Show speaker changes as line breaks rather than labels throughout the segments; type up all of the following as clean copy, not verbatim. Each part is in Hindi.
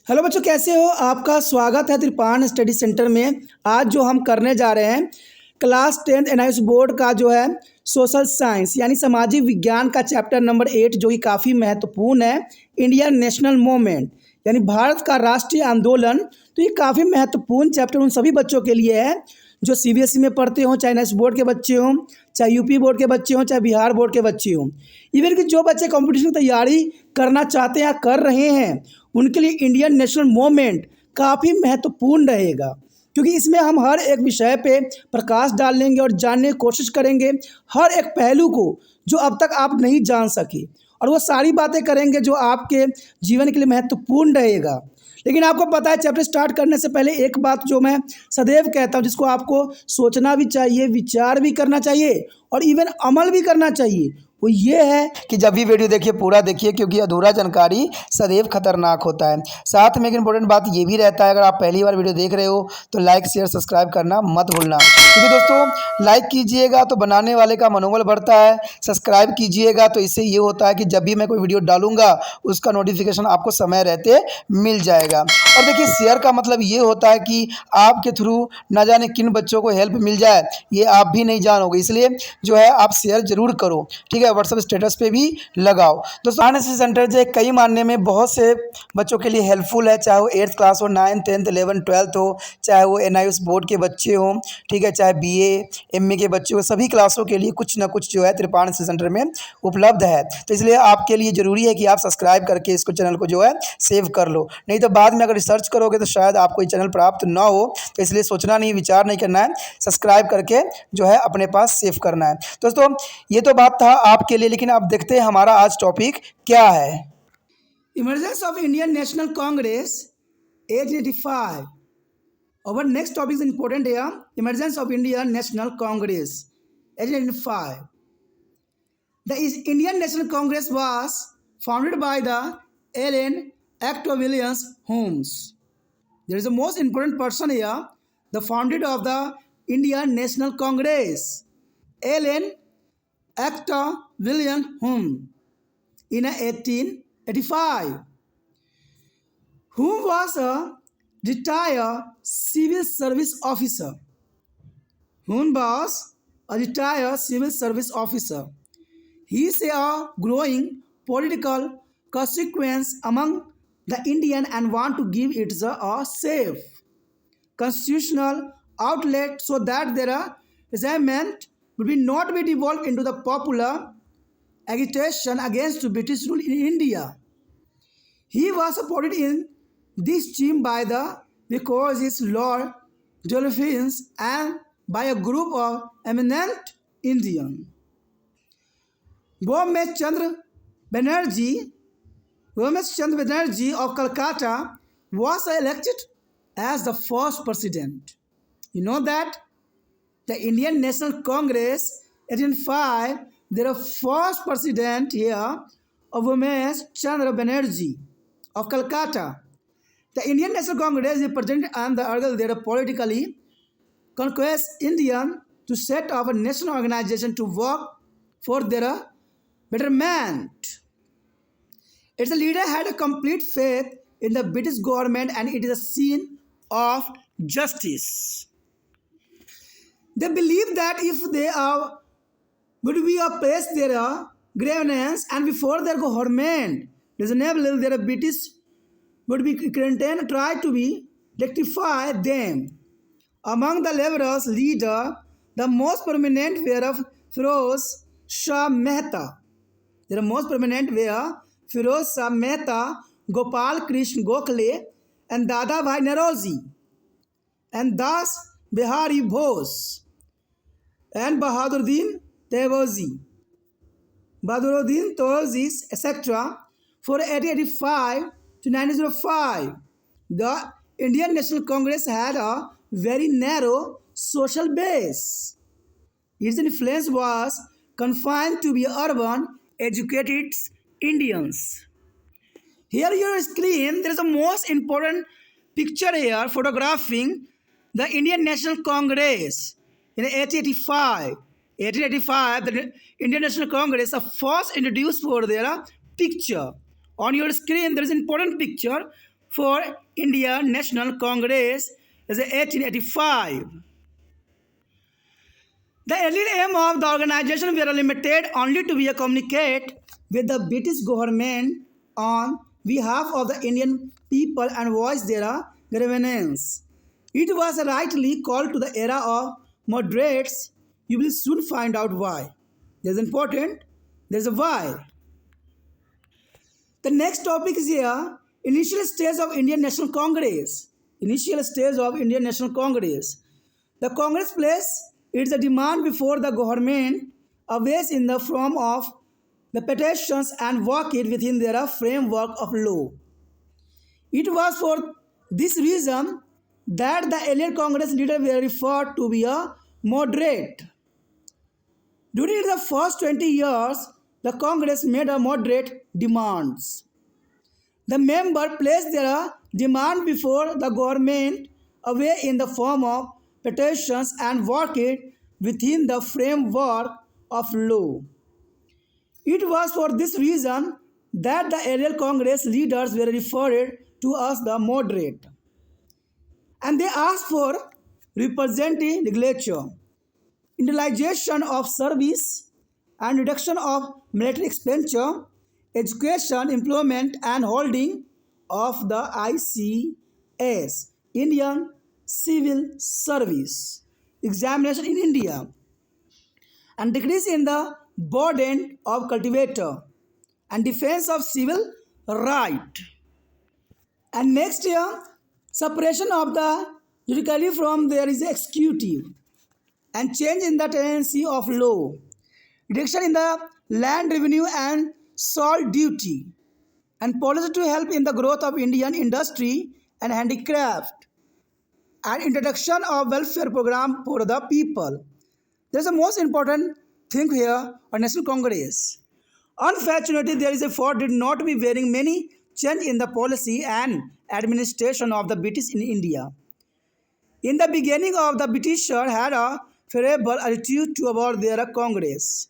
हेलो बच्चों, कैसे हो? आपका स्वागत है त्रिपान स्टडी सेंटर में। आज जो हम करने जा रहे हैं क्लास 10th एनआईएस बोर्ड का जो है सोशल साइंस यानी सामाजिक विज्ञान का चैप्टर नंबर 8 जो कि काफ़ी महत्वपूर्ण है। इंडियन नेशनल मूवमेंट यानी भारत का राष्ट्रीय आंदोलन। तो ये काफ़ी महत्वपूर्ण चैप्टर उन सभी बच्चों के लिए है जो सीबीएसई में पढ़ते हों, चाहे एनआईएस बोर्ड के बच्चे हों, चाहे यूपी बोर्ड के बच्चे हों, चाहे बिहार बोर्ड के बच्चे हों। इवन कि जो बच्चे कंपटीशन की तैयारी करना चाहते हैं या कर रहे हैं उनके लिए इंडियन नेशनल मूवमेंट काफ़ी महत्वपूर्ण रहेगा, क्योंकि इसमें हम हर एक विषय पे प्रकाश डालेंगे और जानने की कोशिश करेंगे हर एक पहलू को जो अब तक आप नहीं जान सके, और वो सारी बातें करेंगे जो आपके जीवन के लिए महत्वपूर्ण रहेगा। लेकिन आपको पता है, चैप्टर स्टार्ट करने से पहले एक बात जो मैं सदैव कहता हूँ, जिसको आपको सोचना भी चाहिए, विचार भी करना चाहिए और इवन अमल भी करना चाहिए, वो ये है कि जब भी वीडियो देखिए पूरा देखिए, क्योंकि अधूरा जानकारी सदैव खतरनाक होता है। साथ में एक इंपॉर्टेंट बात ये भी रहता है, अगर आप पहली बार वीडियो देख रहे हो तो लाइक शेयर सब्सक्राइब करना मत भूलना, क्योंकि दोस्तों लाइक कीजिएगा तो बनाने वाले का मनोबल बढ़ता है, सब्सक्राइब कीजिएगा तो इससे ये होता है कि जब भी मैं कोई वीडियो डालूंगा उसका नोटिफिकेशन आपको समय रहते मिल जाएगा। और देखिए, शेयर का मतलब ये होता है कि आपके थ्रू ना जाने किन बच्चों को हेल्प मिल जाए, ये आप भी नहीं जानोगे, इसलिए जो है आप शेयर जरूर करो, ठीक है। व्हाट्सएप स्टेटस पे भी लगाओ। दोस्तों एनआईएस सेंटर जो है कई मानने में बहुत से बच्चों के लिए हेल्पफुल है, चाहे वो 8th क्लास हो, 9th 10th 11th 12th हो, चाहे वो एनआईएस बोर्ड के बच्चे हों, ठीक है, चाहे बीए एमए के बच्चे हो, सभी क्लासों के लिए कुछ ना कुछ जो है त्रिपान सेंटर में उपलब्ध है। तो इसलिए आपके लिए ज़रूरी है कि आप सब्सक्राइब करके इसको चैनल को जो है सेव कर लो, नहीं तो बाद में अगर रिसर्च करोगे तो शायद आपको ये चैनल प्राप्त ना हो। तो इसलिए सोचना नहीं, विचार नहीं करना है, सब्सक्राइब करके जो है अपने पास सेव करना है। दोस्तों ये तो बात था आपके लिए, लेकिन आप देखते हैं हमारा आज टॉपिक क्या है। Emergence of Indian national Congress 1885। Our next topic is important here. Emergence of Indian National Congress 1885. The Indian National Congress was founded by the Allen Act of Williams Holmes. There is a most important person here, the founder of the Indian National Congress, Allen Act of William Holmes in 1885. Holmes was a retired civil service officer. Holmes was a retired civil service officer. He saw a growing political consequence among the Indian and want to give it a safe constitutional outlet so that their resentment would be not be devolved into the popular agitation against British rule in India. He was supported in this scheme by the Victorious Lord Dolphins and by a group of eminent Indian. Gomesh Chandra Banerjee of Calcutta was elected as the first president. You know that the Indian National Congress 1805, their first president here of Gomesh Chandra Banerjee of Calcutta. The Indian National Congress represented and the urged their politically conquest Indian to set up a national organization to work for their betterment. Its leader had a complete faith in the British government and it is a scene of justice. They believe that if they would be oppressed their grievance and before their government reasonable, their British would be content try to be rectify them. Among the liberals leader, the most prominent were of Firoz Shah Mehta. The most prominent were Firoz Shah Mehta, Gopal Krishna Gokhale, and Dada Bhai Naroji, and Das Bihari Bose, and Bahaduddin Tewzi, etc. For 1885 to 1905, the Indian National Congress had a very narrow social base. Its influence was confined to be urban, educated Indians. Here your screen, there is a most important picture here photographing the Indian National Congress in 1885. 1885, the Indian National Congress first introduced for their picture. On your screen, there is an important picture. for Indian National Congress is 1885. The earlier aim of the organization were limited only to be a communicate with the British government on behalf of the Indian people and voice their grievances. It was rightly called to the era of moderates. You will soon find out why. There's important. There's a why. The next topic is here initial stage of Indian National Congress. Initial stage of Indian National Congress. The Congress placed its demand before the government always in the form of the petitions and work it within their framework of law. It was for this reason that the earlier Congress leaders were referred to be a moderate. During the first 20 years, the Congress made a moderate demands. The member placed their demand before the government away in the form of petitions and work it within the framework of law. It was for this reason that the earlier Congress leaders were referred to as the moderate. And they asked for representative legislature, individualization of service, and reduction of military expenditure, education, employment, and holding of the ICS, Indian Civil Service examination in India, and decrease in the burden of cultivator and defense of civil right. And next year, separation of the judiciary from there is executive and change in the tendency of law, reduction in the land revenue and salt duty, and policy to help in the growth of Indian industry and handicraft, and introduction of welfare program for the people. There is the most important thing here on National Congress. Unfortunately, there is a fault did not be very many change in the policy and administration of the British in India. In the beginning of the Britishers had a favorable attitude about their Congress.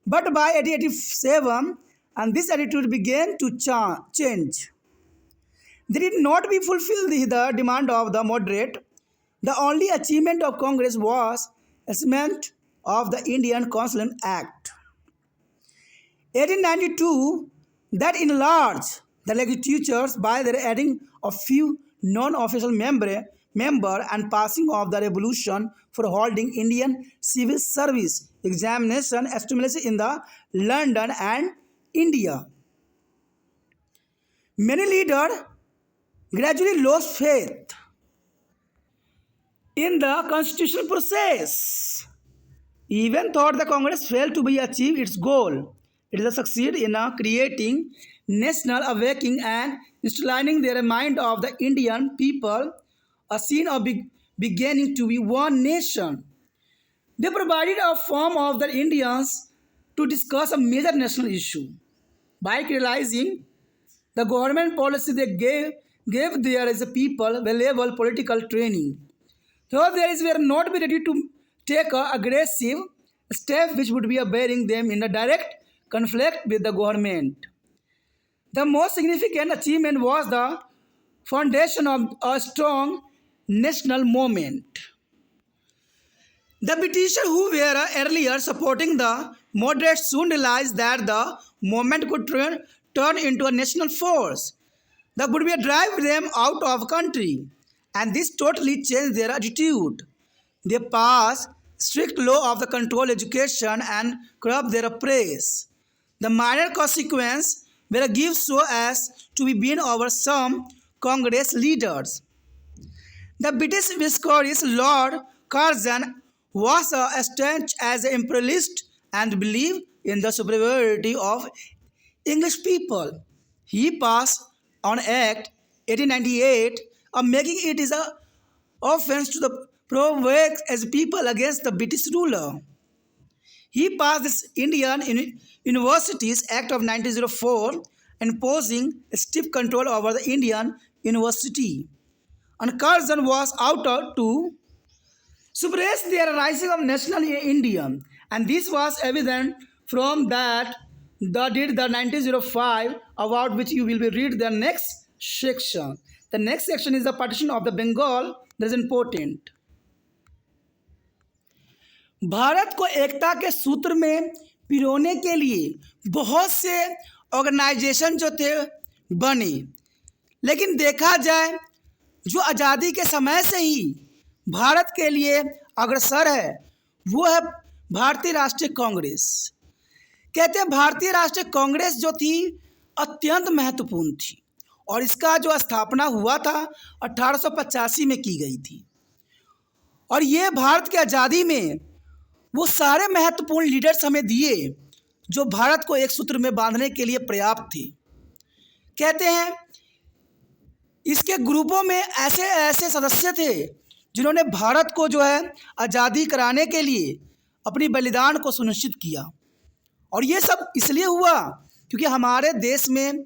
But by 1887, and this attitude began to change. They did not be fulfill the demand of the moderate. The only achievement of Congress was establishment of the Indian Consular Act. 1892 that enlarged the legislatures by the adding of few non-official member and passing of the resolution for holding Indian civil service examination established in the London and India. Many leaders gradually lost faith in the constitutional process. Even though the Congress failed to be achieve its goal, it has succeeded in creating national awakening and instilling their mind of the Indian people a scene of beginning to be one nation. They provided a forum of the Indians to discuss a major national issue. By realizing the government policy they gave there as a people valuable political training. Though there is were not be ready to take a aggressive step which would be bearing them in a direct conflict with the government. The most significant achievement was the foundation of a strong national movement. The Britishers who were earlier supporting the moderates soon realized that the movement could turn into a national force that would be drive them out of country, and this totally changed their attitude. They passed strict law of the control education and curb their praise. The minor consequence were given so as to be been over some Congress leaders. The British Viscount Lord Curzon was as staunch as an imperialist and believed in the superiority of English people. He passed on Act 1898 of making it is an offense to the provoke as people against the British ruler. He passed this Indian Universities Act of 1904 imposing stiff control over the Indian University. And Curzon was out to suppress the rising of national India. And this was evident from that the 1905 about which you will be read the next section. The next section is the partition of the Bengal. That is important. Bharat को एकता के सूत्र में पिरोने के लिए बहुत से ऑर्गेनाइजेशन जो थे बने, लेकिन देखा जाए जो आज़ादी के समय से ही भारत के लिए अग्रसर है वो है भारतीय राष्ट्रीय कांग्रेस। कहते हैं भारतीय राष्ट्रीय कांग्रेस जो थी अत्यंत महत्वपूर्ण थी और इसका जो स्थापना हुआ था 1885 में की गई थी और ये भारत की आज़ादी में वो सारे महत्वपूर्ण लीडर्स हमें दिए जो भारत को एक सूत्र में बांधने के लिए पर्याप्त थे। कहते हैं इसके ग्रुपों में ऐसे ऐसे सदस्य थे जिन्होंने भारत को जो है आज़ादी कराने के लिए अपनी बलिदान को सुनिश्चित किया और ये सब इसलिए हुआ क्योंकि हमारे देश में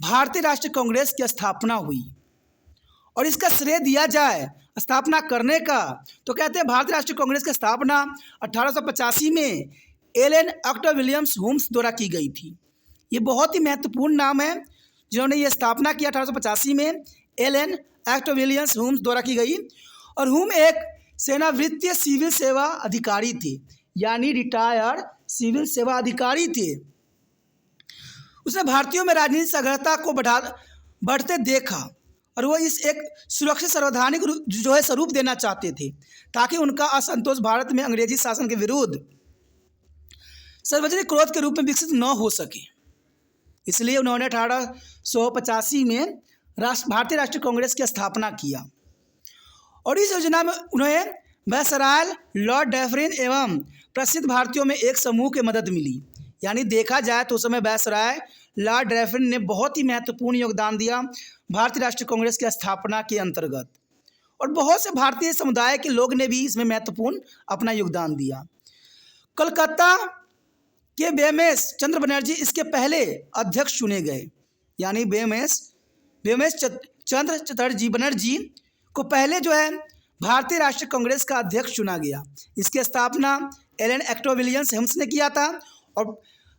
भारतीय राष्ट्रीय कांग्रेस की स्थापना हुई। और इसका श्रेय दिया जाए स्थापना करने का तो कहते हैं भारतीय राष्ट्रीय कांग्रेस की स्थापना 1885 में एलन ऑक्टा विलियम्स होम्स द्वारा की गई थी। ये बहुत ही महत्वपूर्ण नाम है जिन्होंने ये स्थापना किया 1885 में एलन ऑक्टा विलियम्स होम्स द्वारा की गई। और होम एक सेनावृत्तीय सिविल सेवा अधिकारी थे, यानी रिटायर्ड सिविल सेवा अधिकारी थे। उसने भारतीयों में राजनीतिक सघनता को बढ़ते देखा और वो इस एक सुरक्षित संवैधानिक जो है स्वरूप देना चाहते थे ताकि उनका असंतोष भारत में अंग्रेजी शासन के विरुद्ध सार्वजनिक क्रोध के रूप में विकसित न हो सके। इसलिए उन्होंने 1885 में भारतीय राष्ट्रीय कांग्रेस की स्थापना किया और इस योजना में उन्हें वायसराय लॉर्ड डैफरिन एवं प्रसिद्ध भारतीयों में एक समूह की मदद मिली। यानी देखा जाए तो उस समय वायसराय लॉर्ड डैफरिन ने बहुत ही महत्वपूर्ण योगदान दिया भारतीय राष्ट्रीय कांग्रेस की स्थापना के अंतर्गत और बहुत से भारतीय समुदाय के लोग ने भी इसमें महत्वपूर्ण अपना योगदान दिया। कलकत्ता के बीएमएस चंद्र बनर्जी इसके पहले अध्यक्ष चुने गए, यानी बीएमएस चंद्र चटर्जी बनर्जी को पहले जो है भारतीय राष्ट्रीय कांग्रेस का अध्यक्ष चुना गया। इसकी स्थापना एलन ऑक्टा विलियम्स होम्स ने किया था और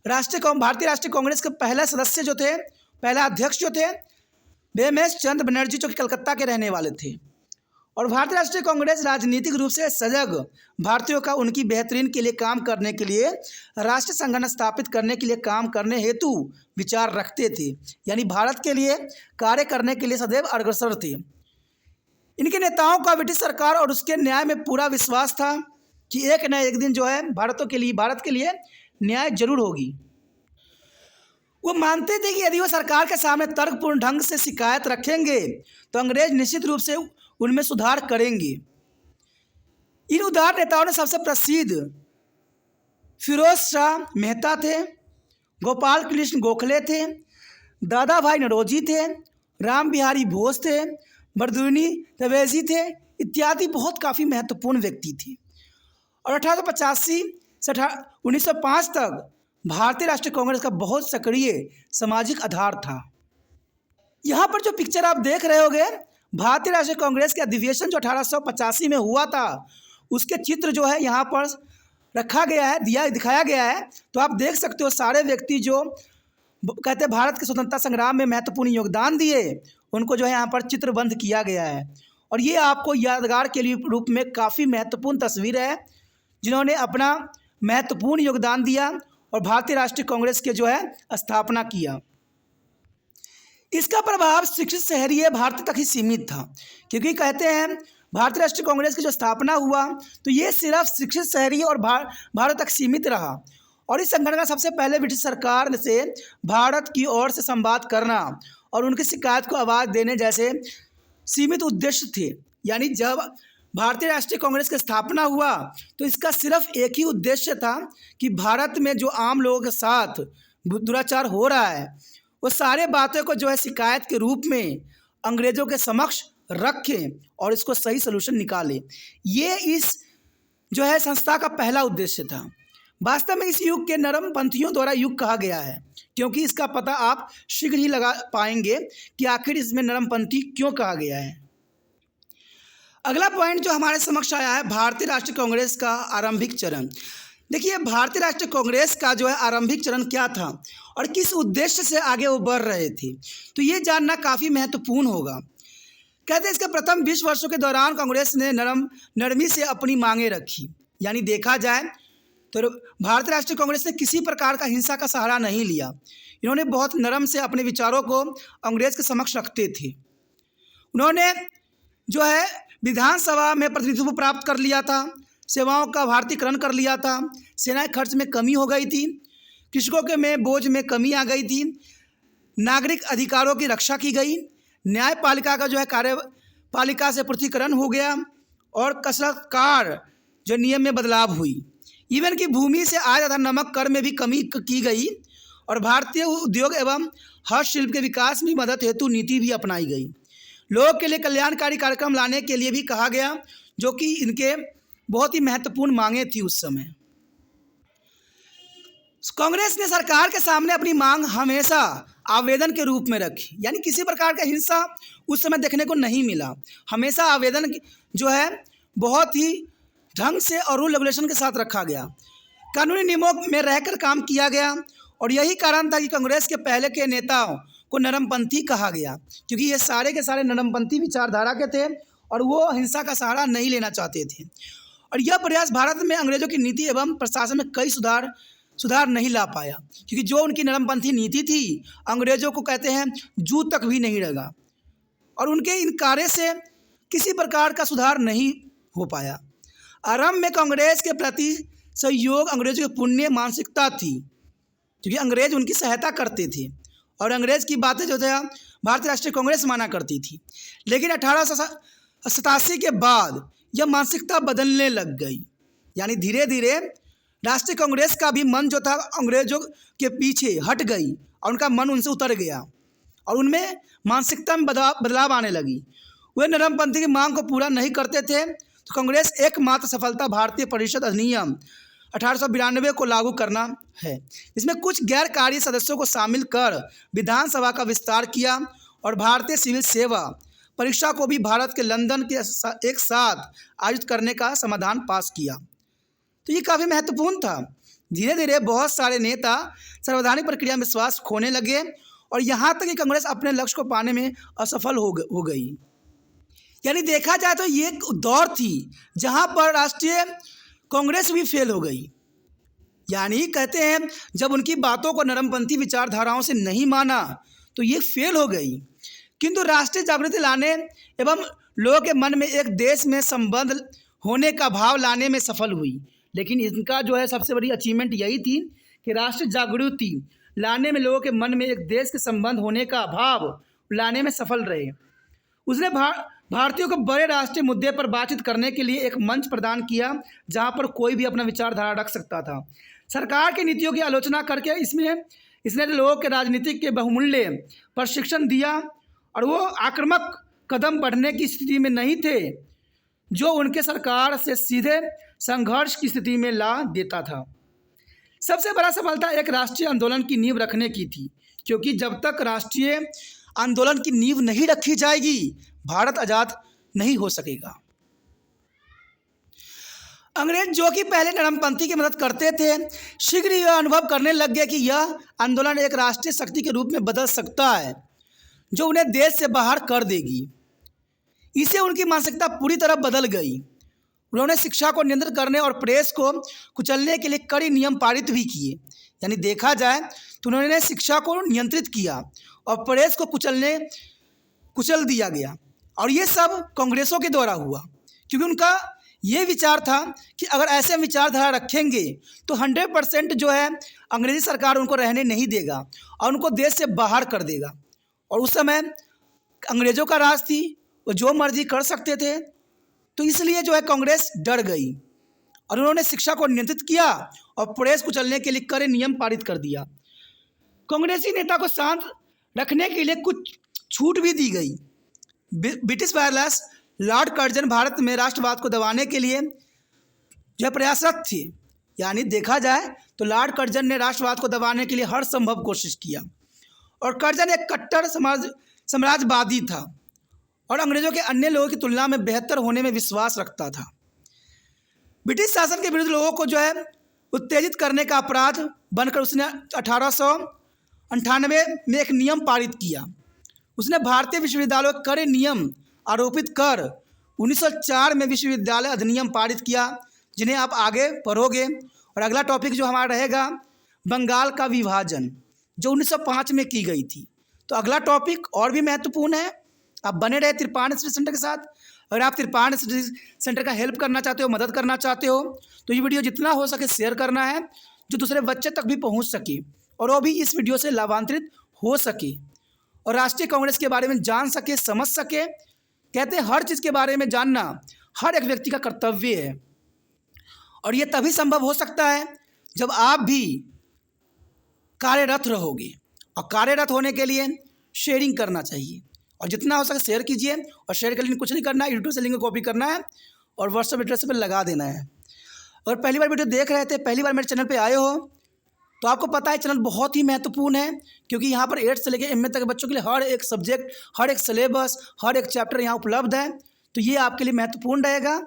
भारतीय राष्ट्रीय कांग्रेस के पहला सदस्य जो थे, पहला अध्यक्ष जो थे बीएमएस चंद्र बनर्जी जो कि कलकत्ता के रहने वाले थे। और भारतीय राष्ट्रीय कांग्रेस राजनीतिक रूप से सजग भारतीयों का उनकी बेहतरीन के लिए काम करने के लिए राष्ट्रीय संगठन स्थापित करने के लिए काम करने हेतु विचार रखते थे, यानी भारत के लिए कार्य करने के लिए सदैव अग्रसर थे। इनके नेताओं का ब्रिटिश सरकार और उसके न्याय में पूरा विश्वास था कि एक न एक दिन जो है भारत के लिए न्याय जरूर होगी। वो मानते थे कि यदि वो सरकार के सामने तर्कपूर्ण ढंग से शिकायत रखेंगे तो अंग्रेज निश्चित रूप से उनमें सुधार करेंगे। इन उदार नेताओं ने सबसे प्रसिद्ध फिरोज शाह मेहता थे, गोपाल कृष्ण गोखले थे, दादा भाई नौरोजी थे, राम बिहारी बोस थे, बरदुनी तवेजी थे इत्यादि बहुत काफ़ी महत्वपूर्ण व्यक्ति थे। और 1885 से 1905 तक भारतीय राष्ट्रीय कांग्रेस का बहुत सक्रिय सामाजिक आधार था। यहाँ पर जो पिक्चर आप देख रहे होंगे भारतीय राष्ट्रीय कांग्रेस के अधिवेशन जो 1885 में हुआ था उसके चित्र जो है यहाँ पर रखा गया है, दिखाया गया है। तो आप देख सकते हो सारे व्यक्ति जो कहते हैं भारत के स्वतंत्रता संग्राम में महत्वपूर्ण योगदान दिए उनको जो है यहाँ पर चित्रबंध किया गया है। और ये आपको यादगार के लिए रूप में काफ़ी महत्वपूर्ण तस्वीर है जिन्होंने अपना महत्वपूर्ण योगदान दिया और भारतीय राष्ट्रीय कांग्रेस के जो है स्थापना किया। इसका प्रभाव शिक्षित शहरी भारत तक ही सीमित था, क्योंकि कहते हैं भारतीय राष्ट्रीय कांग्रेस की जो स्थापना हुआ तो ये सिर्फ शिक्षित शहरी और भारत तक सीमित रहा। और इस संगठन का सबसे पहले ब्रिटिश सरकार से भारत की ओर से संवाद करना और उनकी शिकायत को आवाज़ देने जैसे सीमित उद्देश्य थे। यानी जब भारतीय राष्ट्रीय कांग्रेस की स्थापना हुआ तो इसका सिर्फ एक ही उद्देश्य था कि भारत में जो आम लोगों के साथ दुराचार हो रहा है वो सारे बातों को जो है शिकायत के रूप में अंग्रेज़ों के समक्ष रखें और इसको सही सलूशन निकालें। ये इस जो है संस्था का पहला उद्देश्य था। वास्तव में इस युग के नरमपंथियों द्वारा युग कहा गया है, क्योंकि इसका पता आप शीघ्र ही लगा पाएंगे कि आखिर इसमें नरमपंथी क्यों कहा गया है। अगला पॉइंट जो हमारे समक्ष आया है भारतीय राष्ट्रीय कांग्रेस का आरंभिक चरण। देखिए, भारतीय राष्ट्रीय कांग्रेस का जो है आरंभिक चरण क्या था और किस उद्देश्य से आगे वो बढ़ रहे थे, तो ये जानना काफ़ी महत्वपूर्ण होगा। कहते हैं इसके प्रथम 20 वर्षों के दौरान कांग्रेस ने नरमी से अपनी मांगें रखी। यानी देखा जाए तो भारतीय राष्ट्रीय कांग्रेस ने किसी प्रकार का हिंसा का सहारा नहीं लिया। इन्होंने बहुत नरम से अपने विचारों को अंग्रेज के समक्ष रखते थे। उन्होंने जो है विधानसभा में प्रतिनिधित्व प्राप्त कर लिया था, सेवाओं का भारतीयकरण कर लिया था, सेना के खर्च में कमी हो गई थी, कृषकों के में बोझ में कमी आ गई थी, नागरिक अधिकारों की रक्षा की गई, न्यायपालिका का जो है कार्यपालिका से पृथकीकरण हो गया और कसरतकार जो नियम में बदलाव हुई। इवन कि भूमि से आय तथा नमक कर में भी कमी की गई और भारतीय उद्योग एवं हस्तशिल्प के विकास में मदद हेतु नीति भी अपनाई गई। लोगों के लिए कल्याणकारी कार्यक्रम लाने के लिए भी कहा गया, जो कि इनके बहुत ही महत्वपूर्ण मांगे थी उस समय। कांग्रेस ने सरकार के सामने अपनी मांग हमेशा आवेदन के रूप में रखी। यानी किसी प्रकार का हिंसा उस समय देखने को नहीं मिला। हमेशा आवेदन जो है बहुत ही ढंग से और रूल रेगुलेशन के साथ रखा गया, कानूनी नियमों में रहकर काम किया गया। और यही कारण था कि कांग्रेस के पहले के नेताओं को नरमपंथी कहा गया, क्योंकि ये सारे के सारे नरमपंथी विचारधारा के थे और वो हिंसा का सहारा नहीं लेना चाहते थे। और यह प्रयास भारत में अंग्रेजों की नीति एवं प्रशासन में कई सुधार नहीं ला पाया, क्योंकि जो उनकी नरमपंथी नीति थी अंग्रेजों को कहते हैं जू तक भी नहीं लगा और उनके इन कार्य से किसी प्रकार का सुधार नहीं हो पाया। आरंभ में कांग्रेस के प्रति सहयोग अंग्रेजों की पुण्य मानसिकता थी, क्योंकि अंग्रेज उनकी सहायता करते थे और अंग्रेज की बातें जो था भारतीय राष्ट्रीय कांग्रेस माना करती थी। लेकिन 1887 के बाद यह मानसिकता बदलने लग गई। यानी धीरे धीरे राष्ट्रीय कांग्रेस का भी मन जो था अंग्रेजों के पीछे हट गई और उनका मन उनसे उतर गया और उनमें मानसिकता में बदलाव आने लगी। वे नरमपंथी की मांग को पूरा नहीं करते थे, तो कांग्रेस एकमात्र सफलता भारतीय परिषद अधिनियम 1892 को लागू करना है। इसमें कुछ गैरकारी सदस्यों को शामिल कर विधानसभा का विस्तार किया और भारतीय सिविल सेवा परीक्षा को भी भारत के लंदन के एक साथ आयोजित करने का समाधान पास किया। तो ये काफ़ी महत्वपूर्ण था। धीरे धीरे बहुत सारे नेता संवैधानिक प्रक्रिया में विश्वास खोने लगे और यहाँ तक कि कांग्रेस अपने लक्ष्य को पाने में असफल हो गई। यानी देखा जाए तो ये एक दौर थी जहाँ पर राष्ट्रीय कांग्रेस भी फेल हो गई। यानी कहते हैं जब उनकी बातों को नरमपंथी विचारधाराओं से नहीं माना तो ये फेल हो गई, किंतु राष्ट्रीय जागृति लाने एवं लोगों के मन में एक देश में संबंध होने का भाव लाने में सफल हुई। लेकिन इनका जो है सबसे बड़ी अचीवमेंट यही थी कि राष्ट्रीय जागृति लाने में लोगों के मन में एक देश के संबंध होने का भाव लाने में सफल रहे। उसने भारतीयों को बड़े राष्ट्रीय मुद्दे पर बातचीत करने के लिए एक मंच प्रदान किया, जहां पर कोई भी अपना विचारधारा रख सकता था। सरकार की नीतियों की आलोचना करके इसने लोगों के राजनीतिक के बहुमूल्य प्रशिक्षण दिया और वो आक्रामक कदम बढ़ने की स्थिति में नहीं थे, जो उनके सरकार से सीधे संघर्ष की स्थिति में ला देता था। सबसे बड़ा सफलता एक राष्ट्रीय आंदोलन की नींव रखने की थी, क्योंकि जब तक राष्ट्रीय आंदोलन की नींव नहीं रखी जाएगी भारत आज़ाद नहीं हो सकेगा। अंग्रेज जो कि पहले नरमपंथी की मदद करते थे, शीघ्र यह अनुभव करने लग गए कि यह आंदोलन एक राष्ट्रीय शक्ति के रूप में बदल सकता है, जो उन्हें देश से बाहर कर देगी। इससे उनकी मानसिकता पूरी तरह बदल गई। उन्होंने शिक्षा को नियंत्रित करने और प्रेस को कुचलने के लिए कड़े नियम पारित भी किए। यानी देखा जाए तो उन्होंने शिक्षा को नियंत्रित किया और प्रेस को कुचल दिया गया, और ये सब कांग्रेसों के द्वारा हुआ, क्योंकि उनका ये विचार था कि अगर ऐसे विचारधारा रखेंगे तो 100% जो है अंग्रेजी सरकार उनको रहने नहीं देगा और उनको देश से बाहर कर देगा। और उस समय अंग्रेज़ों का राज थी, वो जो मर्जी कर सकते थे, तो इसलिए जो है कांग्रेस डर गई और उन्होंने शिक्षा को नियंत्रित किया और प्रेस को चलने के लिए कड़े नियम पारित कर दिया। कांग्रेसी नेता को शांत रखने के लिए कुछ छूट भी दी गई। British wireless Lord Curzon Bharat में राष्ट्रवाद को दबाने के लिए जो है प्रयासरत थे। यानी देखा जाए तो लॉर्ड कर्जन ने राष्ट्रवाद को दबाने के लिए हर संभव कोशिश किया, और कर्जन एक कट्टर साम्राज्यवादी था और अंग्रेजों के अन्य लोगों की तुलना में बेहतर होने में विश्वास रखता था। ब्रिटिश शासन के विरुद्ध लोगों को जो है उत्तेजित करने का अपराध बनकर उसने 1898 में एक नियम पारित किया। उसने भारतीय विश्वविद्यालयों के कड़े नियम आरोपित कर 1904 में विश्वविद्यालय अधिनियम पारित किया, जिन्हें आप आगे पढ़ोगे। और अगला टॉपिक जो हमारा रहेगा बंगाल का विभाजन, जो 1905 में की गई थी। तो अगला टॉपिक और भी महत्वपूर्ण है। आप बने रहे तिरपान स्टडी सेंटर के साथ। अगर आप तिरपान स्टडी सेंटर का हेल्प करना चाहते हो, मदद करना चाहते हो, तो ये वीडियो जितना हो सके शेयर करना है, जो दूसरे बच्चे तक भी पहुंच सके और वो भी इस वीडियो से लाभान्वित हो सके और राष्ट्रीय कांग्रेस के बारे में जान सके, समझ सके। कहते हैं हर चीज़ के बारे में जानना हर एक व्यक्ति का कर्तव्य है, और ये तभी संभव हो सकता है जब आप भी कार्यरत रहोगे। और कार्यरत होने के लिए शेयरिंग करना चाहिए, और जितना हो सके शेयर कीजिए। और शेयर के लिए कुछ नहीं करना है, यूट्यूब से लिंक कॉपी करना है और व्हाट्सएप एड्रेस पर लगा देना है। अगर पहली बार वीडियो देख रहे थे, पहली बार मेरे चैनल पे आए हो, तो आपको पता है चैनल बहुत ही महत्वपूर्ण है, क्योंकि यहाँ पर 8 से लेकर MA तक के बच्चों के लिए हर एक सब्जेक्ट, हर एक सिलेबस, हर एक चैप्टर यहाँ उपलब्ध है। तो ये आपके लिए महत्वपूर्ण रहेगा।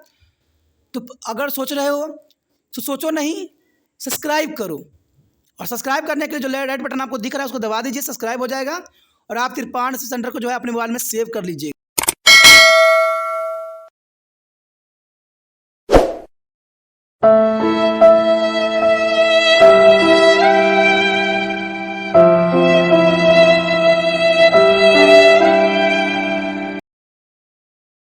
तो अगर सोच रहे हो तो सोचो नहीं, सब्सक्राइब करो। और सब्सक्राइब करने के लिए जो रेड बटन आपको दिख रहा है उसको दबा दीजिए, सब्सक्राइब हो जाएगा। और आप तिरपान सेंटर को जो है अपने मोबाइल में सेव कर लीजिए।